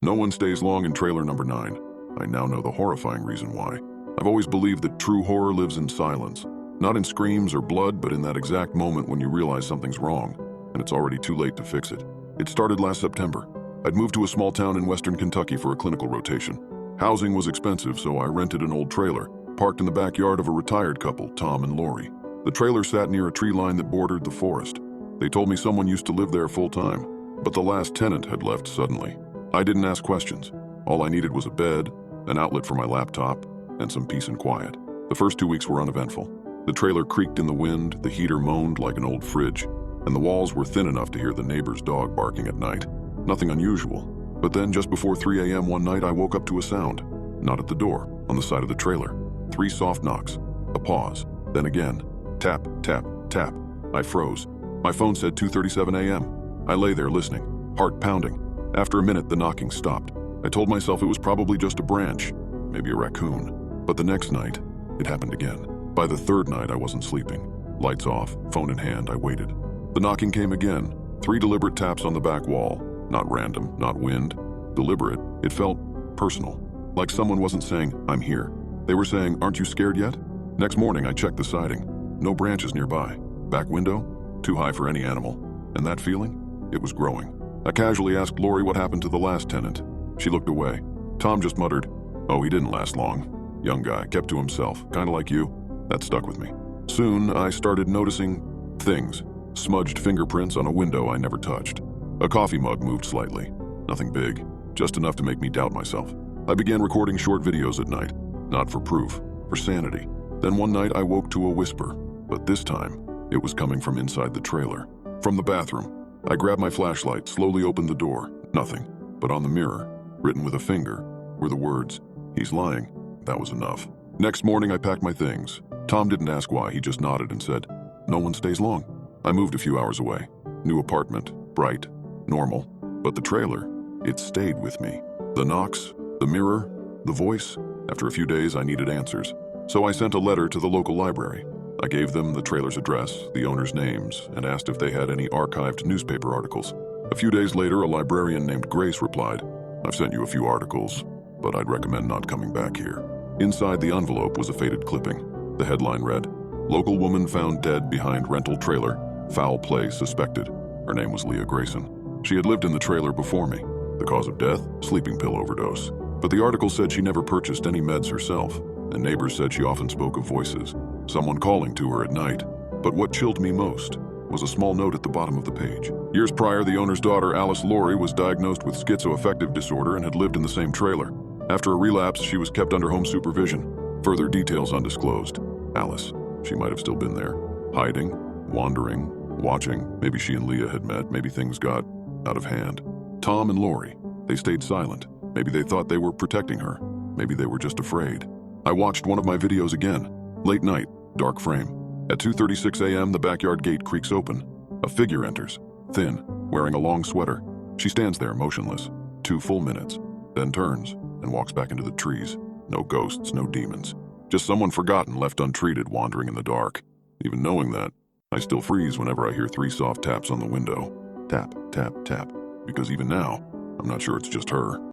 No one stays long in trailer number 9. I now know the horrifying reason why. I've always believed that true horror lives in silence. Not in screams or blood, but in that exact moment when you realize something's wrong, and it's already too late to fix it. It started last September. I'd moved to a small town in western Kentucky for a clinical rotation. Housing was expensive, so I rented an old trailer, parked in the backyard of a retired couple, Tom and Lori. The trailer sat near a tree line that bordered the forest. They told me someone used to live there full-time, but the last tenant had left suddenly. I didn't ask questions. All I needed was a bed, an outlet for my laptop, and some peace and quiet. The first 2 weeks were uneventful. The trailer creaked in the wind, the heater moaned like an old fridge, and the walls were thin enough to hear the neighbor's dog barking at night. Nothing unusual. But then, just before 3 a.m. one night, I woke up to a sound. Not at the door, on the side of the trailer. 3 soft knocks. A pause. Then again. Tap, tap, tap. I froze. My phone said 2:37 a.m. I lay there listening, heart pounding. After a minute, the knocking stopped. I told myself it was probably just a branch, maybe a raccoon. But the next night, it happened again. By the third night, I wasn't sleeping. Lights off, phone in hand, I waited. The knocking came again. 3 deliberate taps on the back wall. Not random, not wind. Deliberate. It felt personal. Like someone wasn't saying, "I'm here." They were saying, "Aren't you scared yet?" Next morning, I checked the siding. No branches nearby. Back window? Too high for any animal. And that feeling? It was growing. I casually asked Lori what happened to the last tenant. She looked away. Tom just muttered, "Oh, he didn't last long. Young guy, kept to himself, kinda like you." That stuck with me. Soon, I started noticing things. Smudged fingerprints on a window I never touched. A coffee mug moved slightly. Nothing big, just enough to make me doubt myself. I began recording short videos at night. Not for proof, for sanity. Then one night I woke to a whisper, but this time, it was coming from inside the trailer. From the bathroom. I grabbed my flashlight, slowly opened the door. Nothing. But on the mirror, written with a finger, were the words, "He's lying." That was enough. Next morning, I packed my things. Tom didn't ask why, he just nodded and said, "No one stays long." I moved a few hours away. New apartment, bright, normal. But the trailer, it stayed with me. The knocks, the mirror, the voice. After a few days, I needed answers. So I sent a letter to the local library. I gave them the trailer's address, the owner's names, and asked if they had any archived newspaper articles. A few days later, a librarian named Grace replied, "I've sent you a few articles, but I'd recommend not coming back here." Inside the envelope was a faded clipping. The headline read, "Local woman found dead behind rental trailer, foul play suspected." Her name was Leah Grayson. She had lived in the trailer before me. The cause of death? Sleeping pill overdose. But the article said she never purchased any meds herself, and neighbors said she often spoke of voices, someone calling to her at night. But what chilled me most was a small note at the bottom of the page. Years prior, the owner's daughter, Alice Lori, was diagnosed with schizoaffective disorder and had lived in the same trailer. After a relapse, she was kept under home supervision. Further details undisclosed. Alice, she might have still been there, hiding, wandering, watching. Maybe she and Leah had met. Maybe things got out of hand. Tom and Lori, they stayed silent. Maybe they thought they were protecting her. Maybe they were just afraid. I watched one of my videos again. Late night, dark frame. At 2:36 a.m., the backyard gate creaks open. A figure enters, thin, wearing a long sweater. She stands there, motionless. 2 full minutes, then turns and walks back into the trees. No ghosts, no demons. Just someone forgotten, left untreated, wandering in the dark. Even knowing that, I still freeze whenever I hear 3 soft taps on the window. Tap, tap, tap. Because even now, I'm not sure it's just her.